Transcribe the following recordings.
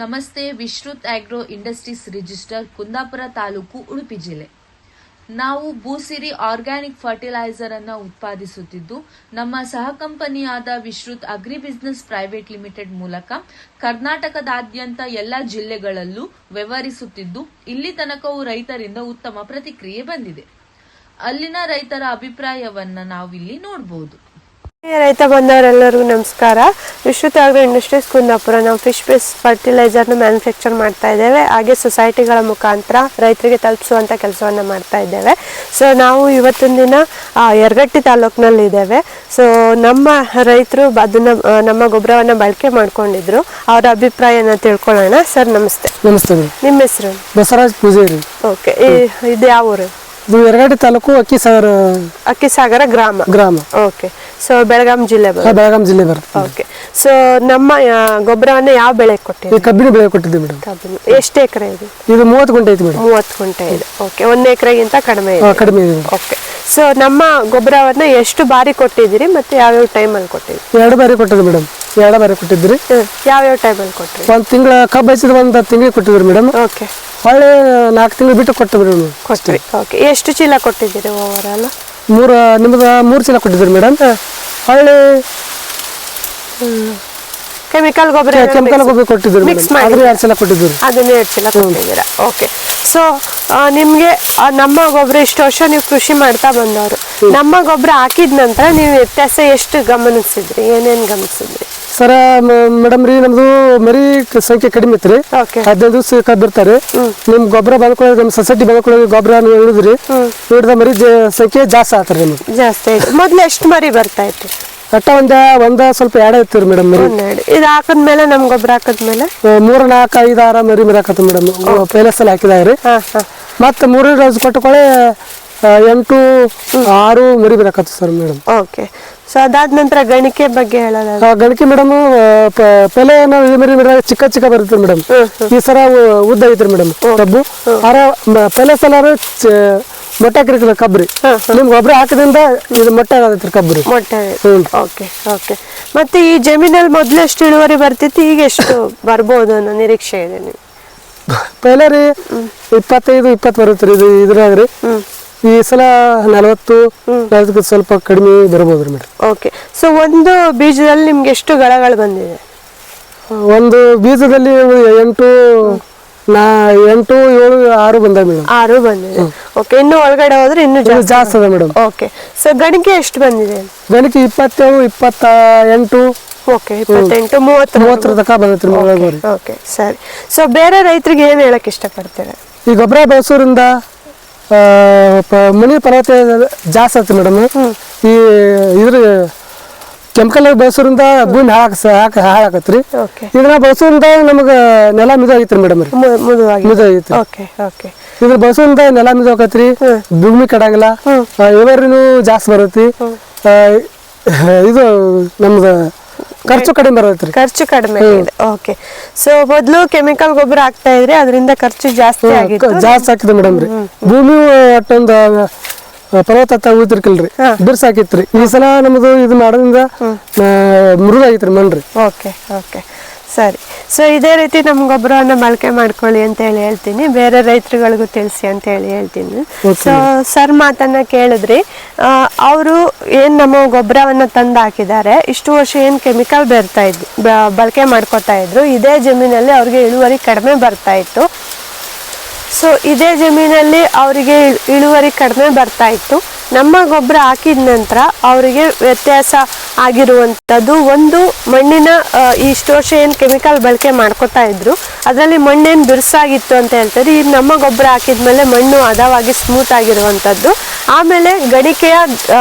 ನಮಸ್ತೆ. Vishrut agro industries register, Kundapura taluk, Udupi ಜಿಲ್ಲೆ. ನಾವು ಭೂಸಿರಿ ಆರ್ಗ್ಯಾನಿಕ್ ಫರ್ಟಿಲೈಸರ್ ಅನ್ನು ಉತ್ಪಾದಿಸುತ್ತಿದ್ದು, ನಮ್ಮ ಸಹ ಕಂಪನಿಯಾದ Vishrut agri business private limited ಮೂಲಕ ಕರ್ನಾಟಕದಾದ್ಯಂತ ಎಲ್ಲ ಜಿಲ್ಲೆಗಳಲ್ಲೂ ವ್ಯವಹರಿಸುತ್ತಿದ್ದು, ಇಲ್ಲಿ ತನಕವೂ ರೈತರಿಂದ ಉತ್ತಮ ಪ್ರತಿಕ್ರಿಯೆ ಬಂದಿದೆ. ಅಲ್ಲಿನ ರೈತರ ಅಭಿಪ್ರಾಯವನ್ನ ನಾವಿಲ್ಲಿ ನೋಡಬಹುದು. ರೈತ ಬಂದವರೆಲ್ಲರಿಗೂ ನಮಸ್ಕಾರ. ವಿಶ್ರುತ್ ಆಗ್ರೋ ಇಂಡಸ್ಟ್ರೀಸ್ ಕುಂದಾಪುರ ನಾವು ಫಿಶ್ ಬೇಸ್ ಫರ್ಟಿಲೈಸರ್ನ ಮ್ಯಾನುಫ್ಯಾಕ್ಚರ್ ಮಾಡ್ತಾ ಇದ್ದೇವೆ. ಹಾಗೆ ಸೊಸೈಟಿಗಳ ಮುಖಾಂತರ ರೈತರಿಗೆ ತಲುಪಿಸುವಂಥ ಕೆಲಸವನ್ನು ಮಾಡ್ತಾ ಇದ್ದೇವೆ. ಸೊ ನಾವು ಇವತ್ತಿನ ದಿನ ಯರಗಟ್ಟಿ ತಾಲೂಕಿನಲ್ಲಿ ಇದ್ದೇವೆ. ಸೊ ನಮ್ಮ ರೈತರು ಅದನ್ನು ನಮ್ಮ ಗೊಬ್ಬರವನ್ನು ಬಳಕೆ ಮಾಡ್ಕೊಂಡಿದ್ರು. ಅವರ ಅಭಿಪ್ರಾಯನ ತಿಳ್ಕೊಳ್ಳೋಣ. ಸರ್ ನಮಸ್ತೆ. ನಮಸ್ತೆ. ನಿಮ್ಮ ಹೆಸರು? ಬಸವರಾಜ್ ಪೂಜಾರಿ. ಓಕೆ, ಇದು ಯಾವ ಊರು? ಇದು ಯರಗಟ್ಟಿ ತಾಲೂಕು ಅಕ್ಕಿಸಾಗರ ಗ್ರಾಮ. ಓಕೆ, ಸೊ ಬೆಳಗಾಂ ಜಿಲ್ಲೆ ಬರುತ್ತೆ. ಓಕೆ, ಸೊ ನಮ್ಮ ಗೊಬ್ಬರವನ್ನ ಯಾವ ಬೆಳೆ ಕೊಟ್ಟಿದ್ದೀವಿ? ಕಬ್ಬಿನ ಬೆಳೆ ಕೊಟ್ಟಿದ್ದೀವಿ ಮೇಡಮ್. ಕಬ್ಬಿನ ಎಷ್ಟು ಎಕರೆ ಇದೆ? ಇದು 30 ಗುಂಟೆ ಐತಿ ಮೇಡಮ್. 30 ಗುಂಟೆ ಇದೆ. ಓಕೆ, 1 ಎಕರೆಗಿಂತ ಕಡಿಮೆ ಇದೆ. ಓಕೆ, ಸೊ ನಮ್ಮ ಗೊಬ್ಬರವನ್ನ ಎಷ್ಟು ಬಾರಿ ಕೊಟ್ಟಿದ್ದೀರಿ ಮತ್ತೆ ಯಾವ್ಯಾವ ಟೈಮಲ್ಲಿ ಕೊಟ್ಟಿದ್ದೀರಿ? 2 ಬಾರಿ ಕೊಟ್ಟಿದ್ವಿ ಮೇಡಮ್. 2 ಬಾರಿ ಕೊಟ್ಟಿದ್ರಿ. ಯಾವ್ಯಾವ ಟೈಮಲ್ಲಿ ಕೊಟ್ರಿ? 1 ತಿಂಗಳ ಕಬ್ಬು ಹಚ್ಚಿದ 1 ತಿಂಗಳಿಗೆ ಕೊಟ್ಟಿದ್ರಿ ಮೇಡಮ್. ಓಕೆ, ಹೊಳ್ಳಿ 4 ತಿಂಗಳು ಬಿಟ್ಟು ಕೊಟ್ಟಿದ್ರಿ ಮೇಡಮ್. ಕೊಟ್ರಿ. ಓಕೆ, ಎಷ್ಟು ಚೀಲ ಕೊಟ್ಟಿದ್ದೀರಿ ಓವರ್ ಆಲ್? ನಿಮ್ದು 3 ಚೀಲ ಕೊಟ್ಟಿದ್ರಿ ಮೇಡಮ್. ಹೊಳ್ಳಿ ಕೆಮಿಕಲ್ ಗೊಬ್ಬರ ಕೊಟ್ಟಿದ್ರಿ. ಮಿಕ್ಸ್ ಮಾಡಿ 2 ಚೀಲ ಕೊಟ್ಟಿದ್ರಿ. ಅದನ್ನ 2 ಚೀಲ ಕೊಟ್ಟಿದ್ದೀರಾ. ಓಕೆ, ಸೊ ನಿಮ್ಗೆ ನಮ್ಮ ಗೊಬ್ಬರ ಇಷ್ಟು ವರ್ಷ ನೀವು ಕೃಷಿ ಮಾಡ್ತಾ ಬಂದವರು, ನಮ್ಮ ಗೊಬ್ಬರ ಹಾಕಿದ ನಂತರ ನೀವು ವ್ಯತ್ಯಾಸ ಎಷ್ಟು ಗಮನಿಸಿದ್ರಿ? ಏನೇನ್ ಗಮನಿಸಿದ್ರಿ? ಸರ ಮೇಡಮ್ ರೀ, ನಮ್ದು ಮರಿ ಸಂಖ್ಯೆ ಕಡಿಮೆ ಐತ್ರಿ. 15 ದಿವಸ ಕಬ್ಬಿರ್ತಾರೆ. ನಿಮ್ ಗೊಬ್ಬರ ಬಂದ್ಕೊಳ್ಳೋದು, ನಮ್ ಸೊಸೈಟಿ ಬಂದ್ಕೊಳ್ಳೋದು ಗೊಬ್ಬರ ಹೇಳಿದ್ರಿ, ನೋಡಿದ ಮರಿ ಸಂಖ್ಯೆ ಜಾಸ್ತಿ ಆತ್ರಿ. ನಿಮ್ಗೆ ಜಾಸ್ತಿ ಆಯ್ತು. ಮೊದ್ಲು ಎಷ್ಟು ಮರಿ ಬರ್ತಾ ಇತ್ತು? ಅಟ್ಟ ಒಂದ ಸ್ವಲ್ಪ ಎಡ ಇರ್ತೀರಿ ಮೇಡಮ್. ಇದು ಹಾಕದ್ಮೇಲೆ ನಮ್ ಗೊಬ್ಬರ ಹಾಕದ್ಮೇಲೆ 3, 4, 5, 6 ಮರಿ ಹಾಕತ್ತ ಮೇಡಮ್. ಪೈಲೆ ಸಲ ಹಾಕಿದಾವ್ರಿ. ಮತ್ತ 3 ಡೋಸ್ ಕೊಟ್ಟಕೊಳ್ಳೆ 8, 6 ಮರಿ ಹಾಕತ್ತ ಸರ್ ಮೇಡಮ್. ಓಕೆ, ಸೊ ಅದಾದ ನಂತರ ಗಣಿಕೆ ಬಗ್ಗೆ ಹೇಳೋದ? ಗಣಿಕೆ ಮೇಡಮ್, ಪೆಲೆ ನಾವು ಈ ಮರಿ ಚಿಕ್ಕ ಬರುತ್ತೆ ಮೇಡಮ್. ಈ ಸರ ಉದ್ದ ಐತ್ರಿ ಮೇಡಮ್ ಕಬ್ಬು. ಪೆಲೆ ಸಲ ಮೊಟ್ಟೆ ಹಾಕಿರ್ತೀವಿ ಕಬ್ರಿ. ನಿಮ್ ಗೊಬ್ಬರ ಹಾಕಿದ್ರಿಂದ ಇದು ಮೊಟ್ಟೆ ಆಗತೈತ್ರಿ ಕಬ್ರಿ. ಮೊಟ್ಟೆ. ಓಕೆ ಓಕೆ, ಮತ್ತೆ ಈ ಜಮೀನಲ್ಲಿ ಮೊದ್ಲು ಎಷ್ಟು ಇಳುವರಿ ಬರ್ತಿತ್ತು, ಈಗ ಎಷ್ಟು ಬರ್ಬೋದು ಅನ್ನೋ ನಿರೀಕ್ಷೆ ಇದೆ ನೀವು? ಪೆಲೆ ರೀ 25-20 ಬರುತ್ತ್ರಿ. ಇದು ಇದ್ರಾಗ್ರಿ ಈ ಸಲ 40 ಸ್ವಲ್ಪ ಕಡಿಮೆ ಬರ್ಬೋದ್ರಿ ಮೇಡಮ್. ಓಕೆ, ಸೊ ಒಂದು ಬೀಜದಲ್ಲಿ ನಿಮ್ಗೆ ಎಷ್ಟು ಗಳಗಳು ಬಂದಿದೆ? ಒಂದು ಬೀಜದಲ್ಲಿ 8, 7, 6 ಬಂದ ಮೇಡಮ್. 6 ಬಂದಿದೆ. ಓಕೆ, ಇನ್ನು ಒಳಗಡೆ ಹೋದ್ರೆ ಇನ್ನು ಜಾಸ್ತಿ ಅದ ಮೇಡಮ್. ಓಕೆ, ಸೊ ಗಣಿಕೆ ಎಷ್ಟು ಬಂದಿದೆ? ಗಣಿಕೆ 27, 28. ಓಕೆ, 28, 30 ತನಕ ಬಂದೈತ್ರಿ. ಓಕೆ, ಸರಿ. ಸೊ ಬೇರೆ ರೈತರಿಗೆ ಏನ್ ಹೇಳಕ್ ಇಷ್ಟಪಡ್ತೇವೆ? ಈ ಗೊಬ್ಬರ ಬಳಸೋದ್ರಿಂದ ಮನಿ ಫಲವತ್ತ ಜಾಸ್ತಿ ಆಯ್ತು ಮೇಡಮ್. ಈ ಇದ್ರ ಕೆಮಿಕಲ್ ಬಳಸೋದ್ರಿಂದ ಭೂಮಿ ಹಾಳಾಕತ್ರಿ. ಇದನ್ನ ಬಳಸೋದ್ರಿಂದ ನಮಗ ನೆಲ ಮಿದಾಗೈತ್ರಿ ಮೇಡಮ್. ಮಿದಾಗೈತ್ರಿ. ಇದ್ರ ಬಳಸೋದ್ರಿಂದ ನೆಲ ಮಿದಾಗತ್ರಿ, ಭೂಮಿ ಕಡಂಗಿಲ್ಲ, ಇಳುವರಿನೂ ಜಾಸ್ತಿ ಬರತ್ತಿ. ಇದು ನಮ್ದು ಖರ್ಚು ಕಡಿಮೆ ಬರತ್ರಿ. ಖರ್ಚು ಕಡಿಮೆ. ಓಕೆ, ಸೊ ಮೊದ್ಲು ಕೆಮಿಕಲ್ ಗೊಬ್ಬರ ಹಾಕ್ತಾ ಇದ್ರಿ, ಅದರಿಂದ ಖರ್ಚು ಜಾಸ್ತಿ ಆಗಿದೆ ಮೇಡಮ್ ರೀ. ಭೂಮಿ ಒಟ್ಟೊಂದು ಫಲವತ್ತ ಉಳಿತಿರ್ಕಿಲ್ರಿ, ಬಿರ್ಸಾಕಿತ್ರಿ. ಈ ಸಲ ನಮ್ದು ಇದು ಮಾಡೋದ್ರಿಂದ ಮೃದಾಗಿತ್ರಿ ಮಣ್ರಿ. ಓಕೆ ಓಕೆ, ಸರಿ. ಸೊ ಇದೇ ರೀತಿ ನಮ್ಮ ಗೊಬ್ಬರವನ್ನ ಬಳಕೆ ಮಾಡ್ಕೊಳ್ಳಿ ಅಂತ ಹೇಳ್ತೀನಿ, ಬೇರೆ ರೈತರುಗಳಿಗೂ ತಿಳಿಸಿ ಅಂತ ಹೇಳ್ತೀನಿ. ಸೊ ಸರ್ ಮಾತನ್ನ ಕೇಳಿದ್ರಿ, ಅವರು ಏನ್ ನಮ್ಮ ಗೊಬ್ಬರವನ್ನ ತಂದು ಹಾಕಿದ್ದಾರೆ, ಇಷ್ಟು ವರ್ಷ ಏನ್ ಕೆಮಿಕಲ್ ಬಳಕೆ ಮಾಡ್ಕೊತಾ ಇದ್ರು, ಇದೇ ಜಮೀನಲ್ಲಿ ಅವ್ರಿಗೆ ಇಳುವರಿ ಕಡಿಮೆ ಬರ್ತಾ ಇತ್ತು. ಸೊ ಇದೇ ಜಮೀನಲ್ಲಿ ಅವರಿಗೆ ಇಳುವರಿ ಕಡಿಮೆ ಬರ್ತಾ ಇತ್ತು. ನಮ್ಮ ಗೊಬ್ಬರ ಹಾಕಿದ ನಂತರ ಅವರಿಗೆ ವ್ಯತ್ಯಾಸ ಆಗಿರುವಂಥದ್ದು ಒಂದು, ಮಣ್ಣಿನ ಇಷ್ಟು ವರ್ಷ ಏನು ಕೆಮಿಕಲ್ ಬಳಕೆ ಮಾಡ್ಕೊತಾ ಇದ್ರು ಅದರಲ್ಲಿ ಮಣ್ಣೇನು ಬಿರುಸಾಗಿತ್ತು ಅಂತ ಹೇಳ್ತಾರೆ. ಈ ನಮ್ಮ ಗೊಬ್ಬರ ಹಾಕಿದ್ಮೇಲೆ ಮಣ್ಣು ಹದವಾಗಿ ಸ್ಮೂತ್ ಆಗಿರುವಂಥದ್ದು. ಆಮೇಲೆ ಗಣಿಕೆಯ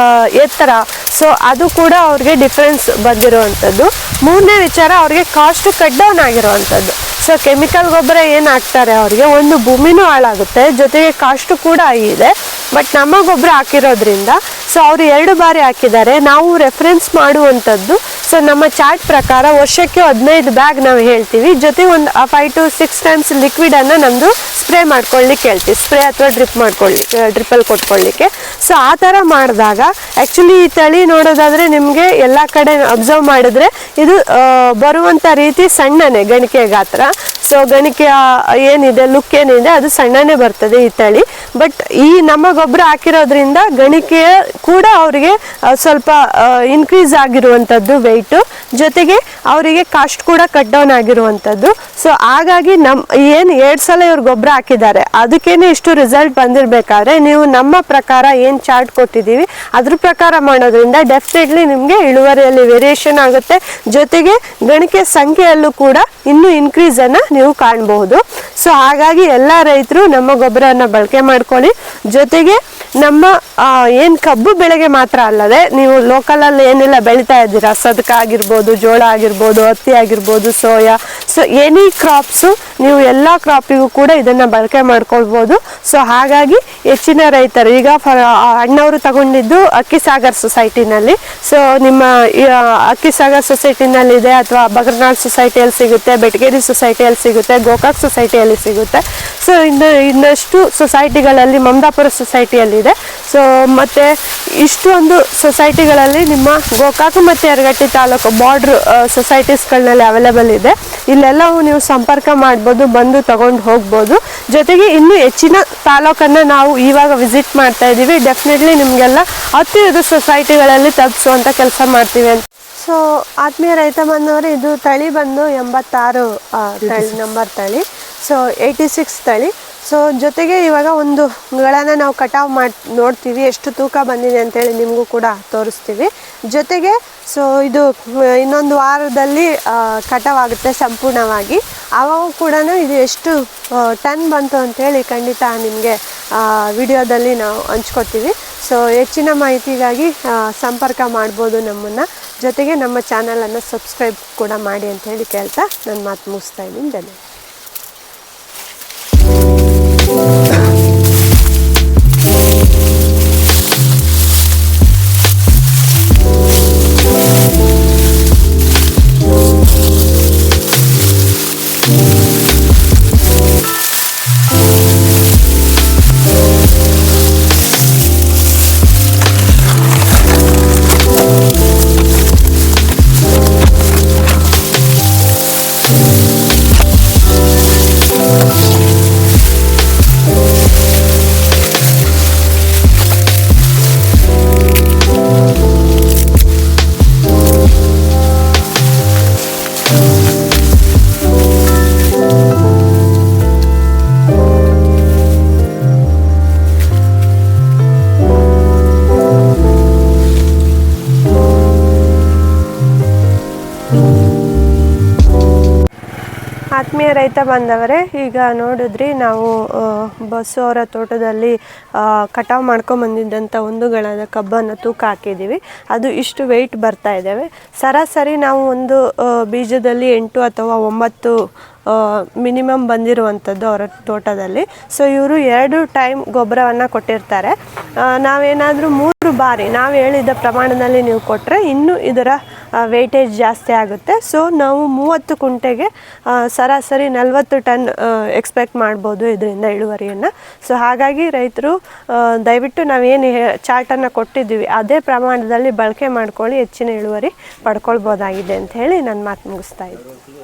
ಎತ್ತರ, ಸೊ ಅದು ಕೂಡ ಅವ್ರಿಗೆ ಡಿಫ್ರೆನ್ಸ್ ಬಂದಿರುವಂಥದ್ದು. 3ನೇ ವಿಚಾರ, ಅವ್ರಿಗೆ ಕಾಸ್ಟ್ ಕಟ್ ಡೌನ್ ಆಗಿರುವಂಥದ್ದು. ಸೊ ಕೆಮಿಕಲ್ ಗೊಬ್ಬರ ಏನು ಹಾಕ್ತಾರೆ ಅವ್ರಿಗೆ ಒಂದು ಭೂಮಿನೂ ಹಾಳಾಗುತ್ತೆ, ಜೊತೆಗೆ ಕಾಸ್ಟ್ ಕೂಡ ಆಗಿದೆ. ಬಟ್ ನಮ್ಮ ಗೊಬ್ಬರ ಹಾಕಿರೋದ್ರಿಂದ ಸೊ ಅವರು 2 ಬಾರಿ ಹಾಕಿದ್ದಾರೆ. ನಾವು ರೆಫರೆನ್ಸ್ ಮಾಡುವಂಥದ್ದು, ಸೊ ನಮ್ಮ ಚಾರ್ಟ್ ಪ್ರಕಾರ ವರ್ಷಕ್ಕೆ 15 ಬ್ಯಾಗ್ ನಾವು ಹೇಳ್ತೀವಿ, ಜೊತೆ ಒಂದು 5 to 6 ಟೈಮ್ಸ್ ಲಿಕ್ವಿಡ್ ಅನ್ನ ನಮ್ದು ಸ್ಪ್ರೇ ಮಾಡ್ಕೊಳ್ಳಿಕ್ಕೆ ಹೇಳ್ತೀವಿ, ಸ್ಪ್ರೇ ಅಥವಾ ಡ್ರಿಪ್ಪಲ್ಲಿ ಕೊಟ್ಕೊಳ್ಳಿಕ್ಕೆ. ಸೊ ಆ ಥರ ಮಾಡಿದಾಗ ಆ್ಯಕ್ಚುಲಿ ಈ ತಳಿ ನೋಡೋದಾದ್ರೆ ನಿಮಗೆ ಎಲ್ಲ ಕಡೆ ಅಬ್ಸರ್ವ್ ಮಾಡಿದ್ರೆ ಇದು ಬರುವಂಥ ರೀತಿ ಸಣ್ಣನೆ ಗಣಿಕೆ ಗಾತ್ರ. ಸೊ ಗಣಿಕೆ ಏನಿದೆ ಲುಕ್ ಏನಿದೆ ಅದು ಸಣ್ಣನೇ ಬರ್ತದೆ ಈ ತಳಿ. ಬಟ್ ಈ ನಮ್ಮ ಗೊಬ್ಬರ ಹಾಕಿರೋದ್ರಿಂದ ಗಣಿಕೆ ಕೂಡ ಅವರಿಗೆ ಸ್ವಲ್ಪ ಇನ್ಕ್ರೀಸ್ ಆಗಿರುವಂಥದ್ದು ವೆಯ್ಟು, ಜೊತೆಗೆ ಅವರಿಗೆ ಕಾಸ್ಟ್ ಕೂಡ ಕಟ್ ಡೌನ್ ಆಗಿರುವಂಥದ್ದು. ಸೊ ಹಾಗಾಗಿ ಏನು 2 ಸಲ ಇವ್ರು ಗೊಬ್ಬರ ಹಾಕಿದ್ದಾರೆ ಅದಕ್ಕೇನೆ ಇಷ್ಟು ರಿಸಲ್ಟ್ ಬಂದಿರಬೇಕಾದ್ರೆ ನೀವು ನಮ್ಮ ಪ್ರಕಾರ ಏನು ಚಾರ್ಟ್ ಕೊಟ್ಟಿದ್ದೀವಿ ಅದ್ರ ಪ್ರಕಾರ ಮಾಡೋದ್ರಿಂದ ಡೆಫಿನೆಟ್ಲಿ ನಿಮಗೆ ಇಳುವರಿಯಲ್ಲಿ ವೇರಿಯೇಷನ್ ಆಗುತ್ತೆ, ಜೊತೆಗೆ ಗಣಿಕೆ ಸಂಖ್ಯೆಯಲ್ಲೂ ಕೂಡ ಇನ್ನೂ ಇನ್ಕ್ರೀಸನ್ನು ನೀವು ಕಾಣಬಹುದು. ಸೊ ಹಾಗಾಗಿ ಎಲ್ಲ ರೈತರು ನಮ್ಮ ಗೊಬ್ಬರವನ್ನು ಬಳಕೆ ಮಾಡ್ಕೊಳ್ಳಿ. ಜೊತೆಗೆ ನಮ್ಮ ಏನು ಕಬ್ಬು ಬೆಳೆಗೆ ಮಾತ್ರ ಅಲ್ಲದೆ ನೀವು ಲೋಕಲಲ್ಲಿ ಏನೆಲ್ಲ ಬೆಳೀತಾ ಇದ್ದೀರಾ, ಸದಕ ಆಗಿರ್ಬೋದು, ಜೋಳ ಆಗಿರ್ಬೋದು, ಹತ್ತಿ ಆಗಿರ್ಬೋದು, ಸೋಯಾ, ಸೊ ಎನಿ ಕ್ರಾಪ್ಸು ನೀವು ಎಲ್ಲ ಕ್ರಾಪಿಗೂ ಕೂಡ ಇದನ್ನು ಬಳಕೆ ಮಾಡ್ಕೊಳ್ಬೋದು. ಸೊ ಹಾಗಾಗಿ ಹೆಚ್ಚಿನ ರೈತರು ಈಗ ಅಣ್ಣವರು ತಗೊಂಡಿದ್ದು ಅಕ್ಕಿ ಸಾಗರ್ ಸೊಸೈಟಿನಲ್ಲಿ, ಸೊ ನಿಮ್ಮ ಅಕ್ಕಿ ಸಾಗರ್ ಸೊಸೈಟಿನಲ್ಲಿದೆ ಅಥವಾ ಬಗರ್ನಾಳ್ ಸೊಸೈಟಿಯಲ್ಲಿ ಸಿಗುತ್ತೆ, ಬೆಟಗೇರಿ ಸೊಸೈಟಿಯಲ್ಲಿ ಸಿಗುತ್ತೆ, ಗೋಕಾಕ್ ಸೊಸೈಟಿಯಲ್ಲಿ ಸಿಗುತ್ತೆ. ಸೊ ಇನ್ನಷ್ಟು ಸೊಸೈಟಿಗಳಲ್ಲಿ ಮಮದಾಪುರ ಸೊಸೈಟಿಯಲ್ಲಿದೆ. ಸೊ ಮತ್ತು ಇಷ್ಟೊಂದು ಸೊಸೈಟಿಗಳಲ್ಲಿ ನಿಮ್ಮ ಗೋಕಾಕ್ ಮತ್ತು ಯರಗಟ್ಟಿ ತಾಲೂಕು ಬಾರ್ಡ್ರ್ ಸೊಸೈಟೀಸ್ಗಳಲ್ಲಿ ಅವೈಲೇಬಲ್ ಇದೆ. ಇಲ್ಲೆಲ್ಲವೂ ನೀವು ಸಂಪರ್ಕ ಮಾಡ್ಬೋದು, ಬಂದು ತಗೊಂಡು ಹೋಗ್ಬೋದು. ಜೊತೆಗೆ ಇನ್ನೂ ಹೆಚ್ಚಿನ ತಾಲೂಕನ್ನು ನಾವು ಇವಾಗ ವಿಸಿಟ್ ಮಾಡ್ತಾ ಇದ್ದೀವಿ. ಡೆಫಿನೆಟ್ಲಿ ನಿಮಗೆಲ್ಲ ಹತ್ತಿರದ ಸೊಸೈಟಿಗಳಲ್ಲಿ ತಲುಪಿಸುವಂಥ ಕೆಲಸ ಮಾಡ್ತೀವಿ ಅಂತ. ಸೊ ಆತ್ಮೀಯ ರೈತ ಬಂದವರು, ಇದು ತಳಿ ಬಂದು 86 ತಳಿ ನಂಬರ್ ತಳಿ, ಸೊ 86 ತಳಿ. ಸೊ ಜೊತೆಗೆ ಇವಾಗ ಒಂದು ಗಳನ್ನ ನಾವು ಕಟಾವು ಮಾಡಿ ನೋಡ್ತೀವಿ, ಎಷ್ಟು ತೂಕ ಬಂದಿದೆ ಅಂತೇಳಿ ನಿಮಗೂ ಕೂಡ ತೋರಿಸ್ತೀವಿ. ಜೊತೆಗೆ ಸೊ ಇದು ಇನ್ನೊಂದು ವಾರದಲ್ಲಿ ಕಟಾವಾಗುತ್ತೆ ಸಂಪೂರ್ಣವಾಗಿ. ಆವಾಗ ಕೂಡ ಇದು ಎಷ್ಟು ಟನ್ ಬಂತು ಅಂತೇಳಿ ಖಂಡಿತ ನಿಮಗೆ ವಿಡಿಯೋದಲ್ಲಿ ನಾವು ಹಂಚ್ಕೊಡ್ತೀವಿ. ಸೊ ಹೆಚ್ಚಿನ ಮಾಹಿತಿಗಾಗಿ ಸಂಪರ್ಕ ಮಾಡ್ಬೋದು ನಮ್ಮನ್ನು. ಜೊತೆಗೆ ನಮ್ಮ ಚಾನಲನ್ನು ಸಬ್ಸ್ಕ್ರೈಬ್ ಕೂಡ ಮಾಡಿ ಅಂತ ಹೇಳಿ ಕೇಳ್ತಾ ನನ್ನ ಮಾತು ಮುಗಿಸ್ತಾ ಇದ್ದೀನಿ. ಧನ್ಯವಾದ. ಆತ್ಮೀಯ ರೈತ ಬಾಂಧವರೇ, ಈಗ ನೋಡಿದ್ರಿ ನಾವು ಬಸ್ಸು ಅವರ ತೋಟದಲ್ಲಿ ಕಟಾವು ಮಾಡ್ಕೊಂಬಂದಿದ್ದಂಥ ಒಂದು ಗಳದ ಕಬ್ಬನ್ನು ತೂಕ ಹಾಕಿದ್ದೀವಿ. ಅದು ಇಷ್ಟು ವೆಯ್ಟ್ ಬರ್ತಾ ಇದ್ದಾವೆ. ಸರಾಸರಿ ನಾವು ಒಂದು ಬೀಜದಲ್ಲಿ 8 ಅಥವಾ 9 ಮಿನಿಮಮ್ ಬಂದಿರುವಂಥದ್ದು ಅವರ ತೋಟದಲ್ಲಿ. ಸೊ ಇವರು 2 ಟೈಮ್ ಗೊಬ್ಬರವನ್ನು ಕೊಟ್ಟಿರ್ತಾರೆ. ನಾವೇನಾದರೂ 3 ಬಾರಿ ನಾವು ಹೇಳಿದ ಪ್ರಮಾಣದಲ್ಲಿ ನೀವು ಕೊಟ್ಟರೆ ಇನ್ನೂ ಇದರ ವೇಟೇಜ್ ಜಾಸ್ತಿ ಆಗುತ್ತೆ. ಸೊ ನಾವು 30 ಕುಂಟೆಗೆ ಸರಾಸರಿ 40 ಟನ್ ಎಕ್ಸ್ಪೆಕ್ಟ್ ಮಾಡ್ಬೋದು ಇದರಿಂದ ಇಳುವರಿಯನ್ನು. ಸೊ ಹಾಗಾಗಿ ರೈತರು ದಯವಿಟ್ಟು ನಾವೇನು ಚಾರ್ಟನ್ನು ಕೊಟ್ಟಿದ್ದೀವಿ ಅದೇ ಪ್ರಮಾಣದಲ್ಲಿ ಬಳಕೆ ಮಾಡ್ಕೊಳ್ಳಿ, ಹೆಚ್ಚಿನ ಇಳುವರಿ ಪಡ್ಕೊಳ್ಬೋದಾಗಿದೆ ಅಂತ ಹೇಳಿ ನನ್ನ ಮಾತು ಮುಗಿಸ್ತಾ ಇದ್ದೀನಿ.